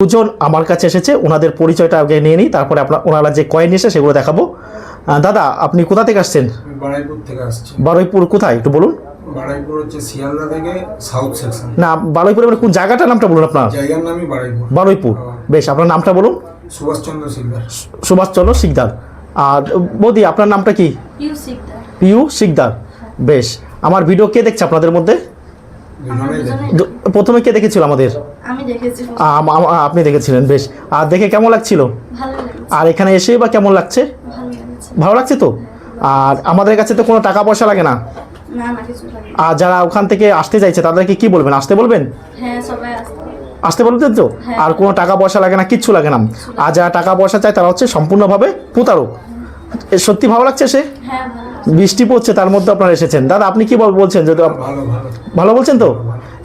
দুজন আমার কাছে এসেছে, ওনাদের পরিচয়টা আগে নিয়ে নিই, তারপরে ওনারা যে কয়েন এসে সেগুলো দেখাবো। দাদা, আপনি কোথা থেকে আসছেন? বারুইপুর থেকে আসছি। বারুইপুর কোথায় একটু বলুন? বারুইপুর হচ্ছে শিয়ালদা থেকে সাউথ সেকশন। না, বারুইপুরে মানে কোন জায়গাটার নামটা বলুন আপনার? জায়গার নামই বারুইপুর। বারুইপুর, বেশ। আপনার নামটা বলুন? সুভাষচন্দ্র সিকদার। সুভাষচন্দ্র সিকদার। আর বৌদি, আপনার নামটা কি? পিউ শিকদার। পিউ শিকদার, বেশ। আমার ভিডিও কে দেখছে আপনাদের মধ্যে? প্রথমে কে দেখেছিল আমাদের? আমি দেখেছি। আপনি দেখেছিলেন, বেশ। আর দেখে কেমন লাগছিল? ভালো লাগছে। আর এখানে এসেই বা কেমন লাগছে? ভালো লাগছে। ভালো লাগছে তো? আর আমাদের কাছে তো কোনো টাকা পয়সা লাগে না। না না, কিছু লাগে না। আর যারা ওখান থেকে আসতে চাইছে তাদেরকে কি বলবেন? আসতে বলবেন? হ্যাঁ, সবাই আসতে। আসতে বলতেন তো? হ্যাঁ। আর কোনো টাকা পয়সা লাগে না, কিচ্ছু লাগে না। আর যারা টাকা পয়সা চায় তারা হচ্ছে সম্পূর্ণভাবে প্রতারক। সত্যি ভালো লাগছে সে? হ্যাঁ, ভালো। বৃষ্টি পড়ছে, তার মধ্যে আপনারা এসেছেন। দাদা, আপনি কি বলছেন? যদি ভালো ভালো ভালো বলছেন তো?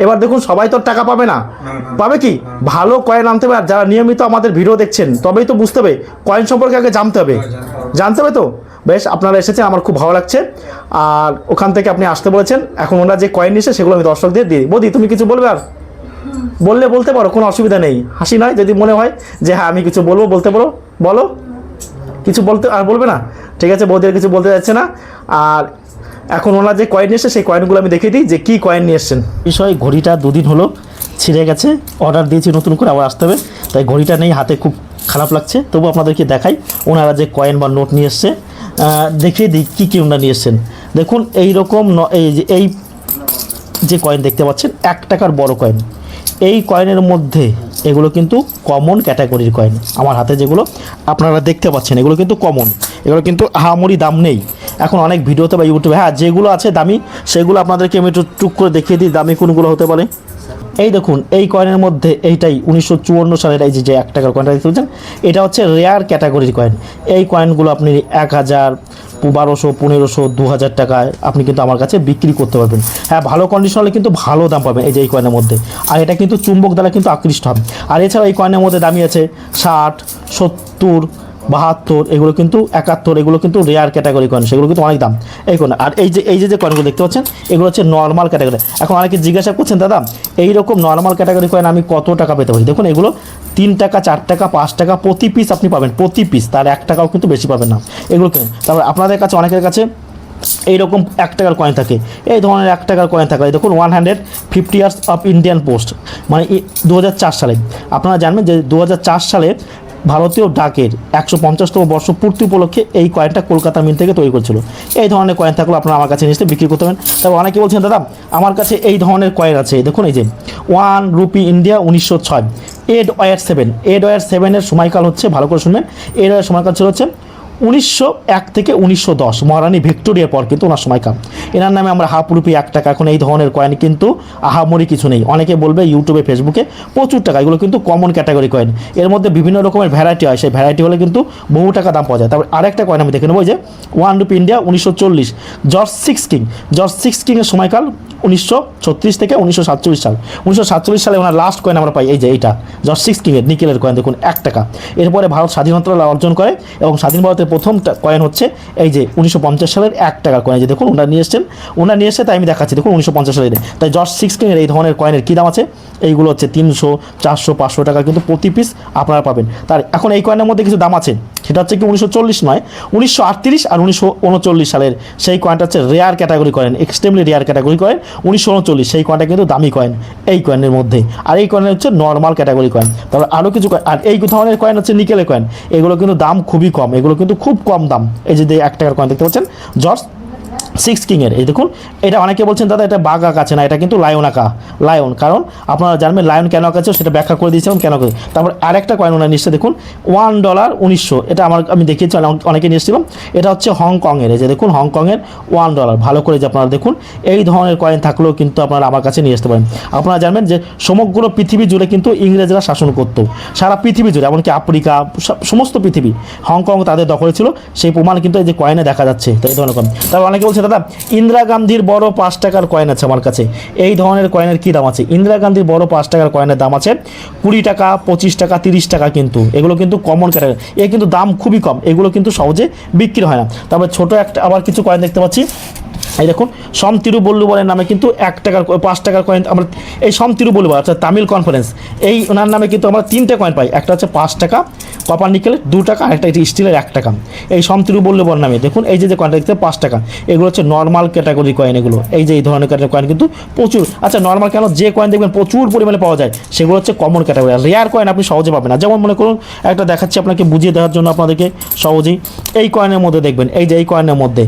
এবার দেখুন, সবাই তো টাকা পাবে না। পাবে কি? ভালো কয়েন আনতে হবে। আর যারা নিয়মিত আমাদের ভিডিও দেখছেন তবেই তো বুঝতে হবে, কয়েন সম্পর্কে আগে জানতে হবে। জানতে হবে তো? বেশ, আপনারা এসেছেন, আমার খুব ভালো লাগছে। আর ওখান থেকে আপনি আসতে বলেছেন, এখন ওনারা যে কয়েন নিয়েছে সেগুলো আমি দর্শকদের দিই। বৌদি, তুমি কিছু বলবে? আর বললে বলতে পারো, কোনো অসুবিধা নেই। হাসি নয়, যদি মনে হয় যে হ্যাঁ আমি কিছু বলবো, বলতে পারো। বলো, কিছু বলতে আর বলবে না? ঠিক আছে, বৌদি আর কিছু বলতে যাচ্ছে না। আর এখন ওনার যে কয়েন নিয়ে এসছে সেই কয়েনগুলো আমি দেখিয়ে দিই যে কী কয়েন নিয়ে এসছেন। বিষয়, ঘড়িটা দুদিন হলো ছিঁড়ে গেছে, অর্ডার দিয়েছি নতুন করে, আবার আসতে হবে। তাই ঘড়িটা নেই হাতে, খুব খারাপ লাগছে। তবু আপনাদেরকে দেখাই ওনারা যে কয়েন বা নোট নিয়ে এসছে, দেখিয়ে দিই কী কী ওনারা নিয়ে এসছেন। দেখুন, এই যে কয়েন দেখতে পাচ্ছেন, 1 টাকার বড় কয়েন। এই কয়েনের মধ্যে এগুলো কিন্তু কমন ক্যাটাগরির কয়েন। আমার হাতে যেগুলো আপনারা দেখতে পাচ্ছেন এগুলো কিন্তু কমন, এগুলো কিন্তু আহামরি দাম নেই। এখন অনেক ভিডিওতে বা ইউটিউবে হ্যাঁ যেগুলো আছে দামি, সেগুলো আপনাদেরকে আমি একটু টুক করে দেখিয়ে দিই দামি কোনগুলো হতে পারে। এই দেখুন, এই কয়েনের মধ্যে এইটাই 1954 সালের এই যে 1 টাকার কয়েনটা দেখতে পাচ্ছেন, এটা হচ্ছে রেয়ার ক্যাটাগরির কয়েন। এই কয়েনগুলো আপনি 1000, 1200, 1500, 2000 টাকায় আপনি কিন্তু আমার কাছে বিক্রি করতে পারবেন। হ্যাঁ, ভালো কন্ডিশন হলে কিন্তু ভালো দাম পাবেন এই যে এই কয়েনের মধ্যে। আর এটা কিন্তু চুম্বক দ্বারা কিন্তু আকৃষ্ট হবে। আর এছাড়াও এই কয়েনের মধ্যে দামি আছে 60, 70, 72, এগুলো কিন্তু 71, এগুলো কিন্তু রেয়ার ক্যাটাগরি কয়েন, সেগুলো কিন্তু অনেক দাম এই কয়েন। আর এই যে কয়েনগুলো দেখতে পাচ্ছেন এগুলো হচ্ছে নর্মাল ক্যাটাগরি। এখন অনেকে জিজ্ঞাসা করছেন, দাদা এইরকম নর্মাল ক্যাটাগরি কয়েন আমি কত টাকা পেতে পারি? দেখুন, এগুলো 3 টাকা, 4 টাকা, 5 টাকা প্রতি পিস আপনি পাবেন, প্রতি পিস। তার 1 টাকাও কিন্তু বেশি পাবেন না এগুলো কেন। তারপর আপনাদের কাছে অনেকের কাছে এইরকম 1 টাকার কয়েন থাকে, এই ধরনের 1 টাকার কয়েন থাকে। দেখুন, 150 ইয়ার্স অফ ইন্ডিয়ান পোস্ট, মানে 2004 সালে। আপনারা জানবেন যে 2004 সালে ভারতীয় ডাকের 150তম বর্ষ পূর্তি উপলক্ষে এই কয়েনটা কলকাতা মিন্ট থেকে তৈরি করেছিল। এই ধরনের কয়েন থাকলে আপনারা আমার কাছে নিশ্চয়ই বিক্রি করতে পারেন। তবে অনেকে বলছেন, দাদা আমার কাছে এই ধরনের কয়েন আছে। দেখুন, এই যে 1 rupee India 1906, Edward 7। Edward 7-এর সময়কাল হচ্ছে, ভালো করে শুনবেন, এড ওয়ার সময়কাল ছিল হচ্ছে 1901 থেকে 1910, মহারানী ভিক্টোরিয়ার পর কিন্তু ওনার সময়কাল। এনার নামে আমরা হাফ রুপি 1 টাকা। এখন এই ধরনের কয়েন কিন্তু আহামরি কিছু নেই। অনেকে বলবে ইউটিউবে, ফেসবুকে প্রচুর টাকা, এগুলো কিন্তু কমন ক্যাটাগরি কয়েন। এর মধ্যে বিভিন্ন রকমের ভ্যারাইটি হয়, সেই ভ্যারাইটি হলে কিন্তু বহু টাকা দাম পাওয়া যায়। তারপর আরেকটা কয়েন আমি দেখে নেবো, যে 1 rupee India 1940, George 6 king. George 6 কিংয়ের সময়কাল 1936 থেকে 1947 সাল। 1947 সালে ওনার লাস্ট কয়েন আমরা পাই, এই যে এইটা জর্জ 6 কিংয়ের নিকেলের কয়েন। দেখুন, 1 টাকা। এরপরে ভারত স্বাধীনতা অর্জন করে এবং স্বাধীন ভারতের প্রথম কয়েন হচ্ছে এই যে 1950 সালের 1 টাকার কয়েন। যে দেখুন, ওনারা নিয়ে এসছে, তাই আমি দেখাচ্ছি। দেখুন, 1950 সালের। তাই জর্জ 6 কিংয়ের এই ধরনের কয়েনের কী দাম আছে? এইগুলো হচ্ছে 300, 400, 500 টাকা কিন্তু প্রতি পিস আপনারা পাবেন। তার এখন এই কয়েনের মধ্যে কিছু দাম আছে, সেটা হচ্ছে কি 1940 নয়, 1938 আর 1939 সালের সেই কয়েনটা হচ্ছে rare category coin, extremely rare category coin. 1939 সেই কয়েনটা কিন্তু দামি কয়েন এই কয়েনের মধ্যে। আর এই কয়েনের হচ্ছে নর্মাল ক্যাটাগরি কয়েন। তারপর আরও কিছু কয়েন, আর এই ধরনের কয়েন হচ্ছে নিকেলের কয়েন। এগুলো কিন্তু দাম খুবই কম, এগুলো কিন্তু খুব কম দাম। এই যে 1 টাকার কয়েন দেখতে পাচ্ছেন জর্জ 6 কিংয়ের। এই দেখুন, এটা অনেকে বলছেন, দাদা এটা বাঘ আঁকা আছে না, এটা কিন্তু লায়ন আঁকা। লায়ন, কারণ আপনারা জানবেন লায়ন কেন আঁকাচ্ছে, সেটা ব্যাখ্যা করে দিয়েছিলাম কেন করে। তারপর আরেকটা কয়েন ওনার নিশ্চয় দেখুন, $1 1900, এটা আমি দেখিয়েছি, অনেকে নিয়েছিলাম। এটা হচ্ছে হংকংয়ের। এই যে দেখুন, হংকংয়ের $1। ভালো করে যে আপনারা দেখুন, এই ধরনের কয়েন থাকলেও কিন্তু আপনারা আমার কাছে নিয়ে আসতে পারেন। আপনারা জানবেন যে সমগ্র পৃথিবী জুড়ে কিন্তু ইংরেজরা শাসন করতো, সারা পৃথিবী জুড়ে, এমনকি আফ্রিকা, সমস্ত পৃথিবী, হংকং তাদের দখলে ছিল। সেই প্রমাণ কিন্তু এই যে কয়েনে দেখা যাচ্ছে। তো এই ধরনের কয়েন। তারপর অনেকে বলছে, দাদা ইন্দিরা গান্ধীর বড় 5 টাকার কয়েন আছে আমার কাছে। এই ধরনের কয়েনের কী দাম আছে? ইন্দিরা গান্ধীর বড় 5 টাকার কয়েনের দাম আছে 20 টাকা, 25 টাকা, 30 টাকা। কিন্তু এগুলো কিন্তু কমন ক্যাটাগরি, কিন্তু দাম খুবই কম, এগুলো কিন্তু সহজে বিক্রি হয় না। তারপর ছোট একটা আবার কিছু কয়েন দেখতে পাচ্ছি, এই দেখুন সম তিরুবল্লুবরের নামে কিন্তু 1 টাকার 5 টাকার কয়েন আমরা এই সম তিরুবল্লুবর অর্থাৎ তামিল কনফারেন্স এই ওনার নামে কিন্তু আমরা 3টে কয়েন পাই। একটা হচ্ছে 5 টাকা কপার নিকেলের 2 টাকা, আর একটা এটি স্টিলের 1 টাকা। এই সম তিরুবল্লুবর নামে দেখুন এই যে কয়েনটা দেখতে 5 টাকা, এগুলো হচ্ছে নর্মাল ক্যাটাগরি কয়েন। এগুলো এই যে এই ধরনের কয়েন কিন্তু প্রচুর, আচ্ছা নর্মাল কেন, যে কয়েন দেখবেন প্রচুর পরিমাণে পাওয়া যায় সেগুলো হচ্ছে কমন ক্যাটাগরি। রেয়ার কয়েন আপনি সহজে পাবেন না। যেমন মনে করুন একটা দেখাচ্ছি আপনাকে বুঝিয়ে দেওয়ার জন্য আপনাদেরকে সহজেই, এই কয়েনের মধ্যে দেখবেন এই যে এই কয়েনের মধ্যে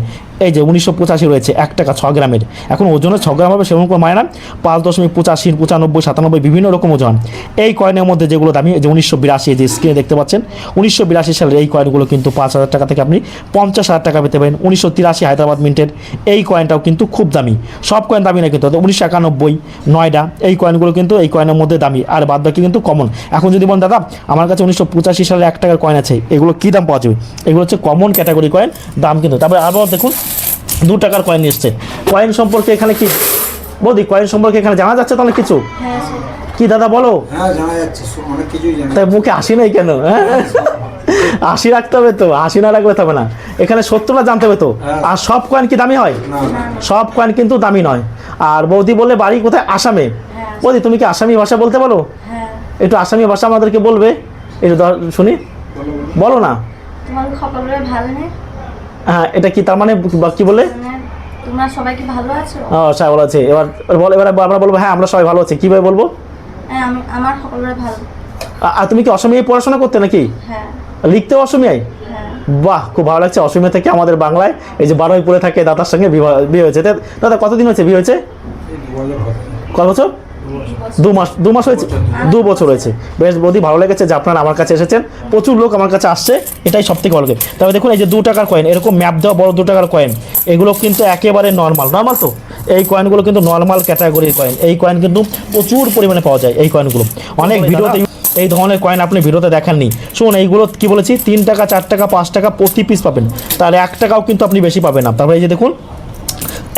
এই যে 1985 রয়েছে 1 টাকা 6 গ্রামের। এখন ওজনে 6 গ্রাম হবে সেরকম কোনো মানে না, 5.85 95 97 বিভিন্ন রকম ওজন। এই কয়েনের মধ্যে যেগুলো দামি, যে 1982 যে স্ক্রিনে দেখতে পাচ্ছেন 1982 সালের এই কয়েনগুলো কিন্তু 5,000 টাকা থেকে আপনি 50,000 টাকা পেতে পারেন। 1983 হায়দ্রাবাদ মিন্টের এই কয়েনটাও কিন্তু খুব দামি। সব কয়েন দামি না কিন্তু, 1991 নয়ডা এই কয়েনগুলো কিন্তু এই কয়েনের মধ্যে দামি, আর বাদ বাকি কিন্তু কমন। এখন যদি বলেন দাদা আমার কাছে 1985 সালের 1 টাকার কয়েন আছে, এগুলো কী দাম পাওয়া যাবে? এগুলো হচ্ছে কমন ক্যাটাগরি কয়েন, দাম কিন্তু। তারপরে আবার দেখুন 2 টাকার কয়েন এসছে। কয়েন সম্পর্কে এখানে কি বৌদি, কয়েন সম্পর্কে এখানে জানা যাচ্ছে তাহলে কিছু? হ্যাঁ সব কি দাদা বলো? হ্যাঁ জানা যাচ্ছে, অনেক কিছুই জানা তাই মুখে হাসি নেই কেন? হ্যাঁ হাসি রাখতে হবে তো, হাসি না রাখলে হবে না। এখানে সত্যটা জানতে হবে তো। আর সব কয়েন কি দামি হয়? না না সব কয়েন কিন্তু দামি নয়। আর বৌদি বললে বাড়ি কোথায়? আসামে। হ্যাঁ বৌদি তুমি কি আসামি ভাষা বলতে পারো? হ্যাঁ। একটু আসামি ভাষা আমাদেরকে বলবে, একটু শুনি, বলো না। তোমার খবরে ভালো নেই? হ্যাঁ এটা কি তার মানে কি বলে? মানে তোমরা সবাই কি ভালো আছো? সবাই ভালো আছে। এবার বলো, এবার আমরা বলবো হ্যাঁ আমরা সবাই ভালো আছি। কীভাবে বলবো? হ্যাঁ আমার খবরে ভালো। আর তুমি কি অসমীয়ায় পড়াশোনা করতে নাকি? হ্যাঁ লিখতেও অসমীয়ায়? হ্যাঁ। বাহ খুব ভালো লাগছে। অসমীয়া থেকে আমাদের বাংলায় এই যে বারুইপুরে থাকে দাদার সঙ্গে বিয়ে হয়েছে। দাদা কতদিন হয়েছে বিয়ে হয়েছে? এই 2000 হবে। কত বছর? 2 মাস হয়েছে? 2 বছর হয়েছে। বেশ বৌদি ভালো লেগেছে যে আপনারা আমার কাছে এসেছেন, প্রচুর লোক আমার কাছে আসছে, এটাই সব থেকে ভালো লাগে। তবে দেখুন এই যে 2 টাকার কয়েন, এরকম ম্যাপ দেওয়া বড় 2 টাকার কয়েন, এগুলো কিন্তু একেবারে নর্মাল তো। এই কয়েনগুলো কিন্তু নর্মাল ক্যাটাগরির কয়েন। এই কয়েন কিন্তু প্রচুর পরিমাণে পাওয়া যায়। এই কয়েনগুলো অনেক ভিডিওতে এই ধরনের কয়েন আপনি ভিডিওতে দেখাননি। শুনুন এইগুলো কি বলেছি, 3 টাকা 4 টাকা 5 টাকা প্রতি পিস পাবেন, তার 1 টাকাও কিন্তু আপনি বেশি পাবেন না। তারপরে এই যে দেখুন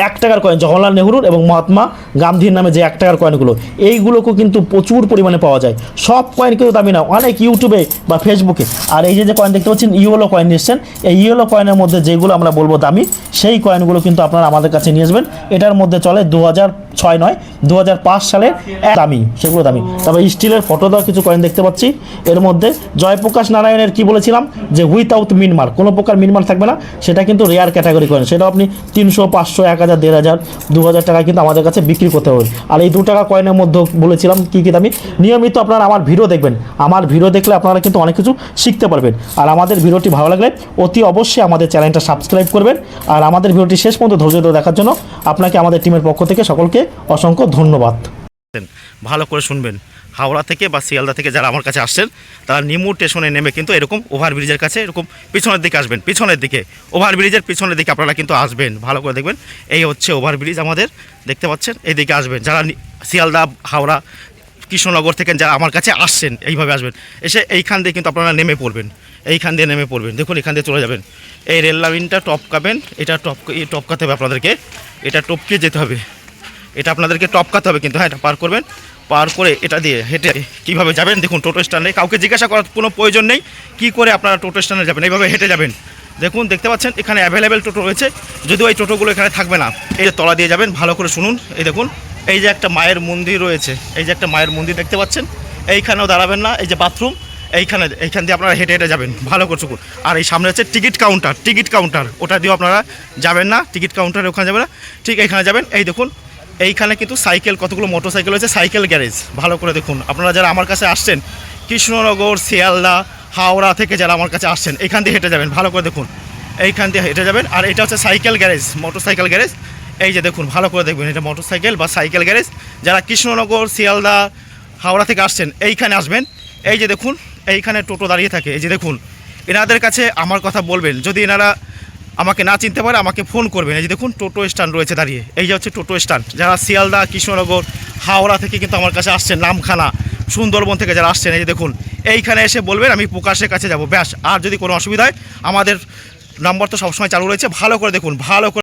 1 টাকার কয়েন জওহরলাল নেহরুর এবং মহাত্মা গান্ধীর নামে যে 1 টাকার কয়েনগুলো, এইগুলোকেও কিন্তু প্রচুর পরিমাণে পাওয়া যায়। সব কয়েন কিন্তু দামি না, অনেক ইউটিউবে বা ফেসবুকে। আর এই যে কয়েন দেখতে পাচ্ছেন ইয়েলো কয়েন এসছেন, এই ইয়েলো কয়েনের মধ্যে যেগুলো আমরা বলবো দামি, সেই কয়েনগুলো কিন্তু আপনারা আমাদের কাছে নিয়ে আসবেন। এটার মধ্যে চলে 2006 নয় 2005 সালের দামি, সেগুলো দামি। তবে স্টিলের ফটো দেওয়া কিছু কয়েন দেখতে পাচ্ছি। এর মধ্যে জয়প্রকাশ নারায়ণের কি বলেছিলাম যে উইথাউট মিনমার্ক, কোনো প্রকার মিনমার্ক থাকবে না, সেটা কিন্তু রেয়ার ক্যাটাগরি কয়েন। সেটাও আপনি 300 500 1000 1500 2000 টাকা কিন্তু আমাদের কাছে বিক্রি করতে হবে। আর এই 2 টাকা কয়েনের মধ্যে বলেছিলাম কী কী দামি। নিয়মিত আপনারা আমার ভিডিও দেখবেন, আমার ভিডিও দেখলে আপনারা কিন্তু অনেক কিছু শিখতে পারবেন। আর আমাদের ভিডিওটি ভালো লাগলে অতি অবশ্যই আমাদের চ্যানেলটা সাবস্ক্রাইব করবেন। আর আমাদের ভিডিওটি শেষ পর্যন্ত ধৈর্য ধরে দেখার জন্য আপনাকে আমাদের টিমের পক্ষ থেকে সকলকে অসংখ্য ধন্যবাদ। ভালো করে শুনবেন, হাওড়া থেকে বা শিয়ালদা থেকে যারা আমার কাছে আসছেন তারা নিমু স্টেশনে নেমে কিন্তু এরকম ওভারব্রিজের কাছে এরকম পিছনের দিকে আসবেন, পিছনের দিকে ওভারব্রিজের পিছনের দিকে আপনারা কিন্তু আসবেন। ভালো করে দেখবেন, এই হচ্ছে ওভারব্রিজ আমাদের, দেখতে পাচ্ছেন, এই দিকে আসবেন। যারা শিয়ালদা হাওড়া কৃষ্ণনগর থেকে যারা আমার কাছে আসছেন এইভাবে আসবেন, এসে এইখান দিয়ে কিন্তু আপনারা নেমে পড়বেন, এইখান দিয়ে নেমে পড়বেন। দেখুন এখান দিয়ে চলে যাবেন, এই রেল লাইনটা টপকাবেন, এটা টপকাতে হবে আপনাদেরকে, এটা টপকে যেতে হবে, এটা আপনাদেরকে টপকাতে হবে কিন্তু। হ্যাঁ এটা পার করবেন, পার করে এটা দিয়ে হেঁটে কীভাবে যাবেন দেখুন। টোটো স্ট্যান্ডে কাউকে জিজ্ঞাসা করার কোনো প্রয়োজন নেই কী করে আপনারা টোটো স্ট্যান্ডে যাবেন, এইভাবে হেঁটে যাবেন। দেখুন দেখতে পাচ্ছেন এখানে অ্যাভেলেবেল টোটো রয়েছে, যদিও এই টোটোগুলো এখানে থাকবে না। এই যে তলা দিয়ে যাবেন, ভালো করে শুনুন। এই দেখুন এই যে একটা মায়ের মন্দির রয়েছে, এই যে একটা মায়ের মন্দির দেখতে পাচ্ছেন, এইখানেও দাঁড়াবেন না, এই যে বাথরুম, এইখান দিয়ে আপনারা হেঁটে হেঁটে যাবেন, ভালো করে শুকুন। আর এই সামনে হচ্ছে টিকিট কাউন্টার, ওটা দিয়েও আপনারা যাবেন না, টিকিট কাউন্টারে ওখানে যাবেন না, ঠিক এইখানে যাবেন। এই দেখুন এইখানে কিন্তু সাইকেল, কতগুলো মোটর সাইকেল রয়েছে, সাইকেল গ্যারেজ। ভালো করে দেখুন, আপনারা যারা আমার কাছে আসছেন কৃষ্ণনগর শিয়ালদা হাওড়া থেকে যারা আমার কাছে আসছেন, এইখান দিয়ে হেঁটে যাবেন, ভালো করে দেখুন, এইখান দিয়ে হেঁটে যাবেন। আর এটা হচ্ছে cycle garage, motor cycle garage. এই যে দেখুন ভালো করে দেখবেন, এটা মোটর সাইকেল বা সাইকেল গ্যারেজ। যারা কৃষ্ণনগর শিয়ালদা হাওড়া থেকে আসছেন এইখানে আসবেন। এই যে দেখুন এইখানে টোটো দাঁড়িয়ে থাকে, এই যে দেখুন এনাদের কাছে আমার কথা বলবেন, যদি এনারা আমাকে না চিনতে পারে আমাকে ফোন করবেন। এই যে দেখুন টোটো স্ট্যান্ড রয়েছে দাঁড়িয়ে, এই যে হচ্ছে টোটো স্ট্যান্ড। যারা শিয়ালদা কৃষ্ণনগর হাওড়া থেকে কিন্তু আমার কাছে আসছেন, নামখানা সুন্দরবন থেকে যারা আসছেন, এই যে দেখুন এইখানে এসে বলবেন আমি প্রকাশের কাছে যাব, ব্যাস। আর যদি কোনো অসুবিধা হয় আমাদের নাম্বার তো সবসময় চালু রয়েছে, ভালো করে দেখুন, ভালো করে